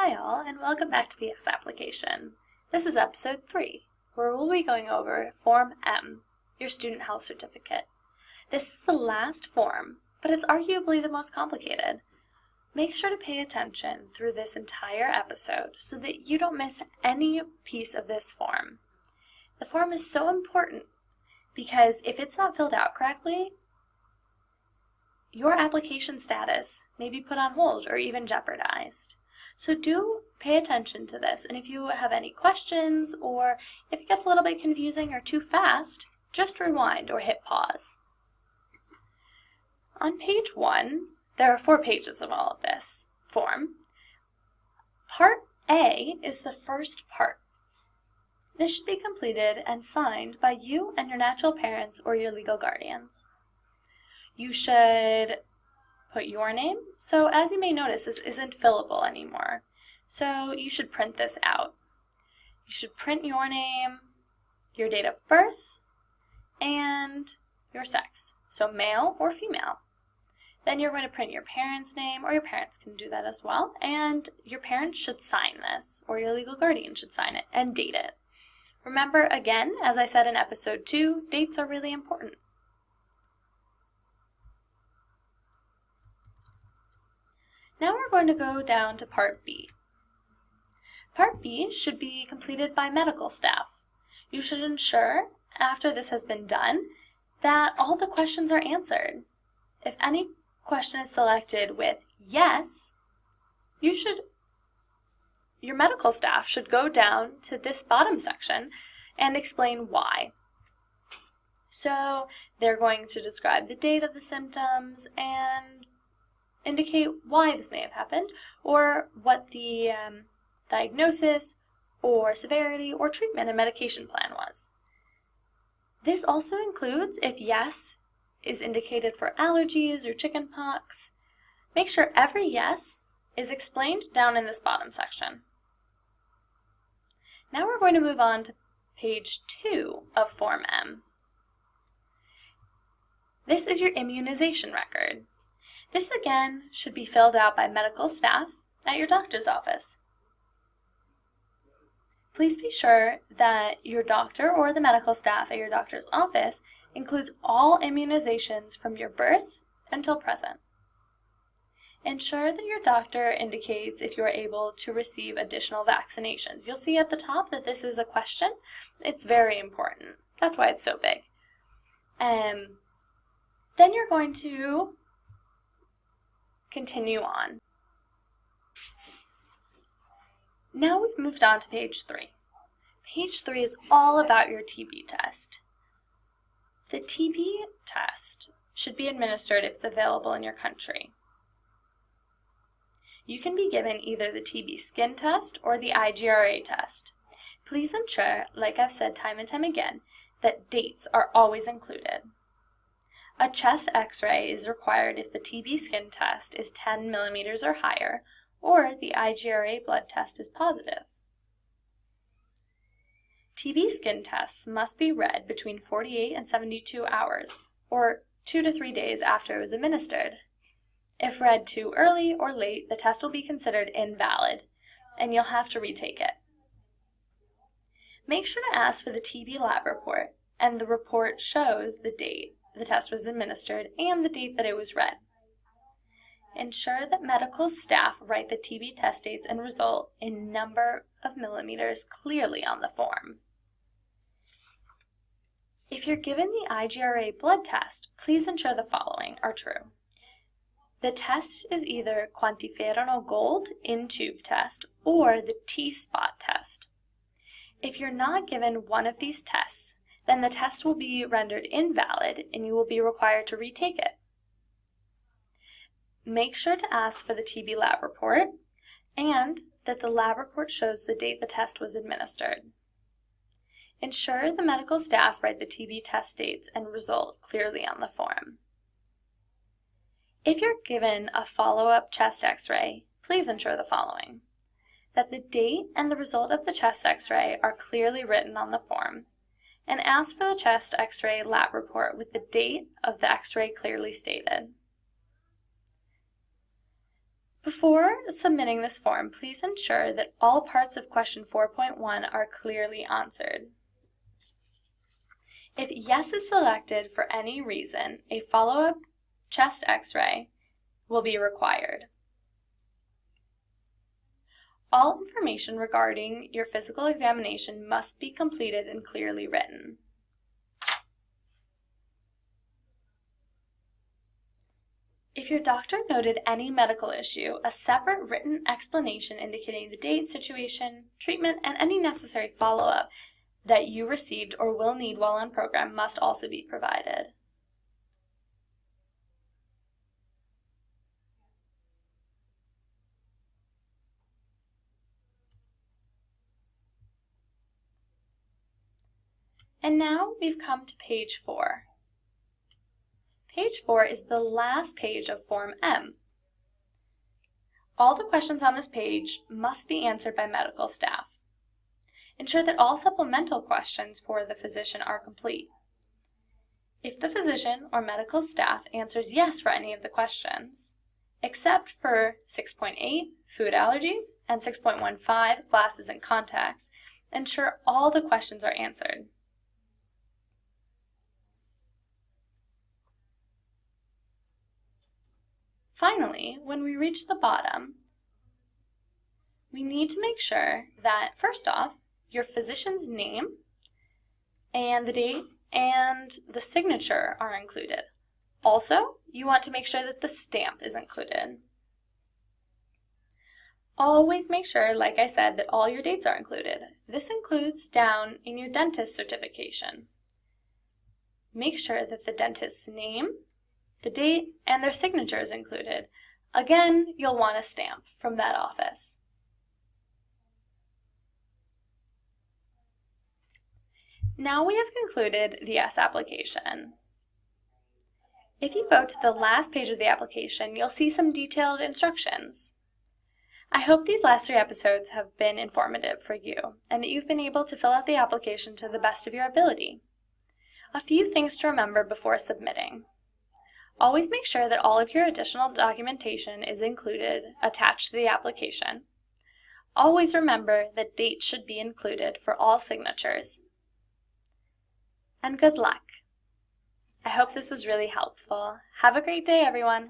Hi all, and welcome back to the S application. This is episode 3, where we'll be going over Form M, your Student Health Certificate. This is the last form, but it's arguably the most complicated. Make sure to pay attention through this entire episode so that you don't miss any piece of this form. The form is so important because if it's not filled out correctly, your application status may be put on hold or even jeopardized. So do pay attention to this, and if you have any questions or if it gets a little bit confusing or too fast, just rewind or hit pause. On page 1, there are 4 pages of all of this form. Part A is the first part. This should be completed and signed by you and your natural parents or your legal guardians. You should put your name. So as you may notice, this isn't fillable anymore. So you should print this out. You should print your name, your date of birth, and your sex. So male or female. Then you're going to print your parents' name, or your parents can do that as well. And your parents should sign this, or your legal guardian should sign it, and date it. Remember, again, as I said in episode 2, dates are really important. Now we're going to go down to Part B. Part B should be completed by medical staff. You should ensure, after this has been done, that all the questions are answered. If any question is selected with yes, your medical staff should go down to this bottom section and explain why. So they're going to describe the date of the symptoms and indicate why this may have happened, or what the diagnosis or severity or treatment and medication plan was. This also includes if yes is indicated for allergies or chickenpox. Make sure every yes is explained down in this bottom section. Now we're going to move on to page 2 of Form M. This is your immunization record. This again should be filled out by medical staff at your doctor's office. Please be sure that your doctor or the medical staff at your doctor's office includes all immunizations from your birth until present. Ensure that your doctor indicates if you are able to receive additional vaccinations. You'll see at the top that this is a question. It's very important. That's why it's so big. Then you're going to continue on. Now we've moved on to page 3. Page 3 is all about your TB test. The TB test should be administered if it's available in your country. You can be given either the TB skin test or the IGRA test. Please ensure, like I've said time and time again, that dates are always included. A chest x-ray is required if the TB skin test is 10 millimeters or higher, or the IGRA blood test is positive. TB skin tests must be read between 48 and 72 hours, or 2 to 3 days after it was administered. If read too early or late, the test will be considered invalid, and you'll have to retake it. Make sure to ask for the TB lab report, and the report shows the date the test was administered and the date that it was read. Ensure that medical staff write the TB test dates and result in number of millimeters clearly on the form. If you're given the IGRA blood test, please ensure the following are true. The test is either quantiferino gold in-tube test or the T-spot test. If you're not given one of these tests, then the test will be rendered invalid and you will be required to retake it. Make sure to ask for the TB lab report and that the lab report shows the date the test was administered. Ensure the medical staff write the TB test dates and result clearly on the form. If you're given a follow-up chest x-ray, please ensure the following: that the date and the result of the chest x-ray are clearly written on the form, and ask for the chest x-ray lab report with the date of the x-ray clearly stated. Before submitting this form, please ensure that all parts of question 4.1 are clearly answered. If yes is selected for any reason, a follow-up chest x-ray will be required. All information regarding your physical examination must be completed and clearly written. If your doctor noted any medical issue, a separate written explanation indicating the date, situation, treatment, and any necessary follow-up that you received or will need while on program must also be provided. And now we've come to page 4. Page 4 is the last page of Form M. All the questions on this page must be answered by medical staff. Ensure that all supplemental questions for the physician are complete. If the physician or medical staff answers yes for any of the questions, except for 6.8, food allergies, and 6.15, glasses and contacts, ensure all the questions are answered. Finally, when we reach the bottom, we need to make sure that, first off, your physician's name and the date and the signature are included. Also, you want to make sure that the stamp is included. Always make sure, like I said, that all your dates are included. This includes down in your dentist certification. Make sure that the dentist's name, the date, and their signature is included. Again, you'll want a stamp from that office. Now we have concluded the S application. If you go to the last page of the application, you'll see some detailed instructions. I hope these last 3 episodes have been informative for you and that you've been able to fill out the application to the best of your ability. A few things to remember before submitting. Always make sure that all of your additional documentation is included, attached to the application. Always remember that dates should be included for all signatures. And good luck. I hope this was really helpful. Have a great day, everyone.